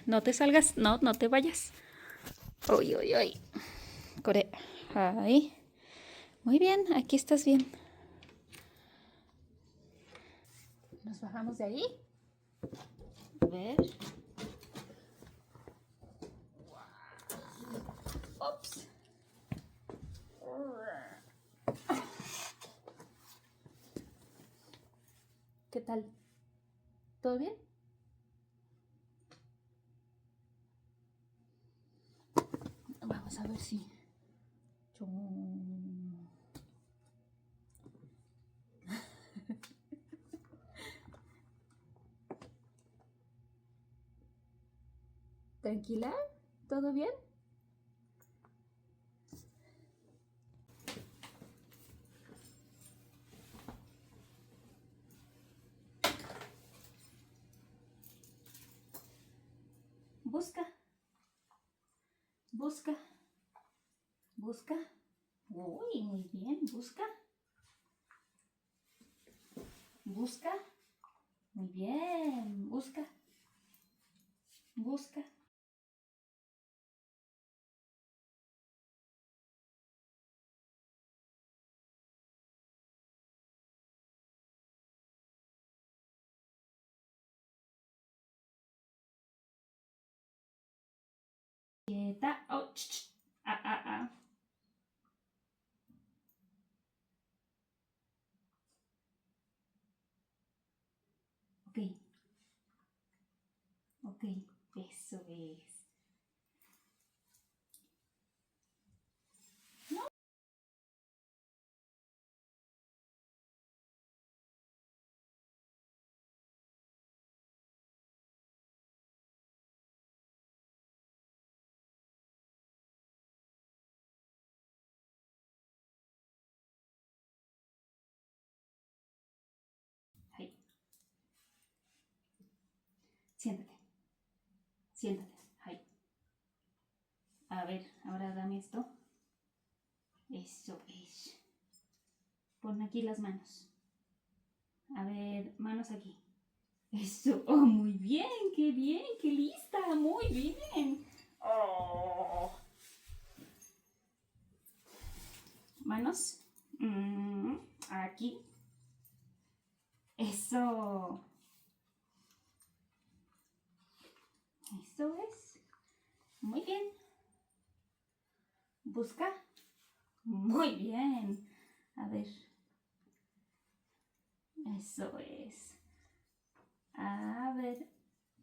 No te salgas, no te vayas. Uy, uy, uy. Core. Ahí. Muy bien, aquí estás bien. Nos bajamos de ahí. A ver. Ups. ¿Qué tal? ¿Todo bien? Vamos a ver si... ¿Tranquila? ¿Todo bien? Busca. Busca. Busca. Uy, muy bien. Busca. Busca. Muy bien. Busca. Busca. Quieta. Oh, ch, ch. Ah, ah, ah. Ok. Ok. Eso es. Ahí. Siéntate. Siéntate. Ahí. A ver, ahora dame esto. Eso es. Pon aquí las manos. A ver, manos aquí. Eso. Oh, muy bien, qué lista. Muy bien. Oh. Manos. Aquí. Eso. Eso es. Muy bien. Busca. Muy bien. A ver. Eso es. A ver.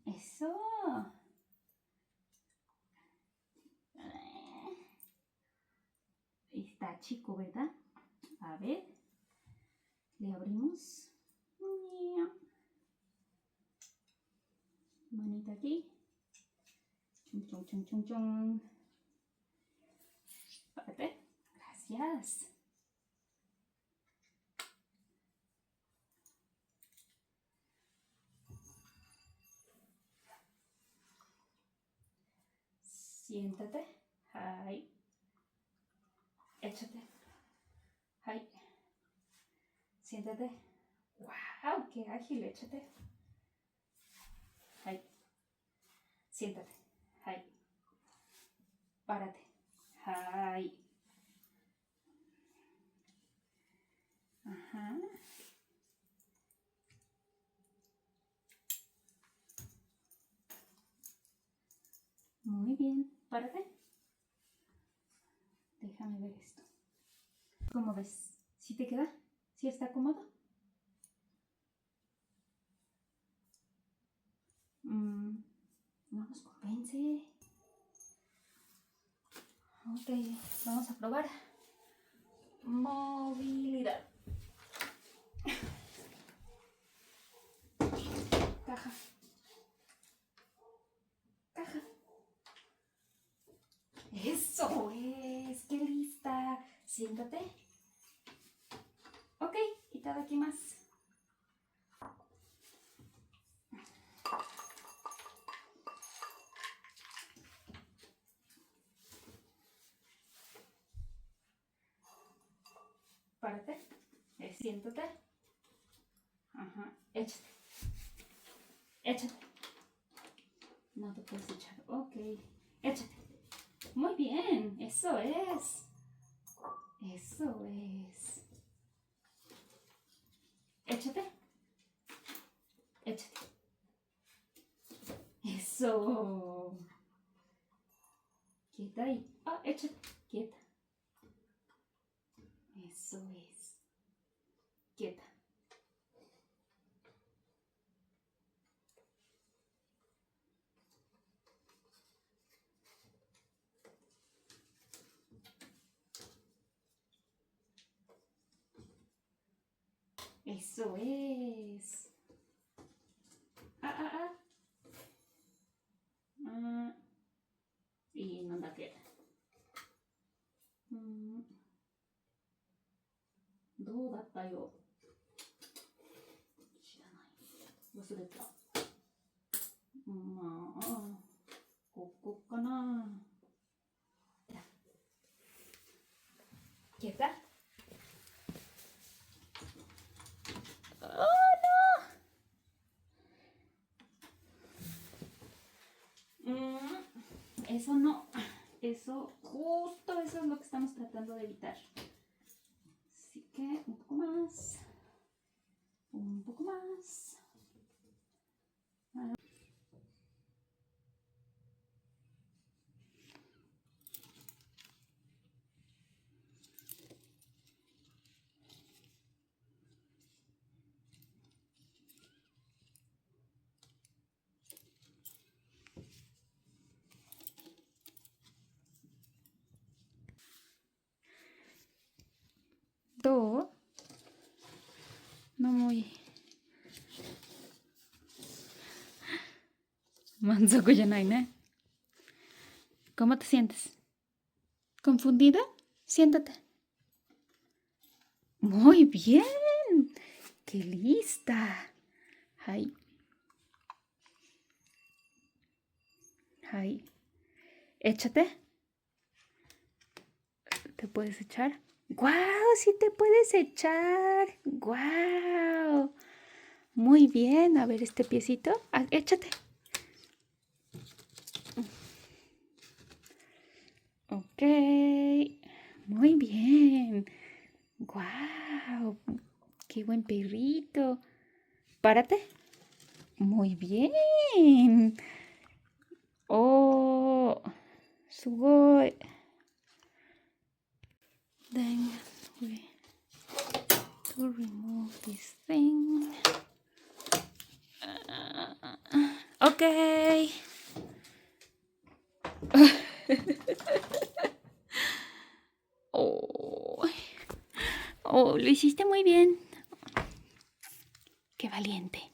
Eso. Está chico, ¿verdad? A ver. Le abrimos. Manita aquí. Chum, chum, chum, chum, chum. Párate. Gracias. Siéntate. Ay. Échate. Ay. Siéntate. ¡Wow! ¡Qué ágil! Échate. Ay. Siéntate. Ay. Párate. Ay. Ajá. Muy bien. Párate. Déjame ver esto. ¿Cómo ves? ¿Sí te queda? ¿Sí está cómodo? No nos convence. Ok, vamos a probar. Movilidad. Caja. Caja. Eso es. ¡Qué lista! Siéntate. Ok, quitado aquí más. Párate. Siéntate. Ajá. Échate. Échate. No te puedes echar. Ok. Échate. Muy bien. Eso es. Eso es. Échate. Échate. Eso. Quieta ahí. Ah, échate. Quieta. Eso es. Quieta. Eso es. Ah. Y non da che. どうだったよ。知らない。忘れた。まあ、ここかな。¿Quieta? ¡Oh, no! Eso no. Justo eso es lo que estamos tratando de evitar. Así que un poco más. Un poco más. ¿Do? No muy. Manzoku ya no hay, ¿no? ¿Cómo te sientes? ¿Confundida? Siéntate. Muy bien. ¡Qué lista! Ay. Ay. Échate. ¿Te puedes echar? ¡Guau! Sí te puedes echar. ¡Guau! Muy bien. A ver este piecito. Ah, échate. Ok. Muy bien. ¡Guau! ¡Qué buen perrito! Párate. Muy bien. Oh, sugoi. Then we to remove this thing. Okay. Oh, lo hiciste muy bien. Qué valiente.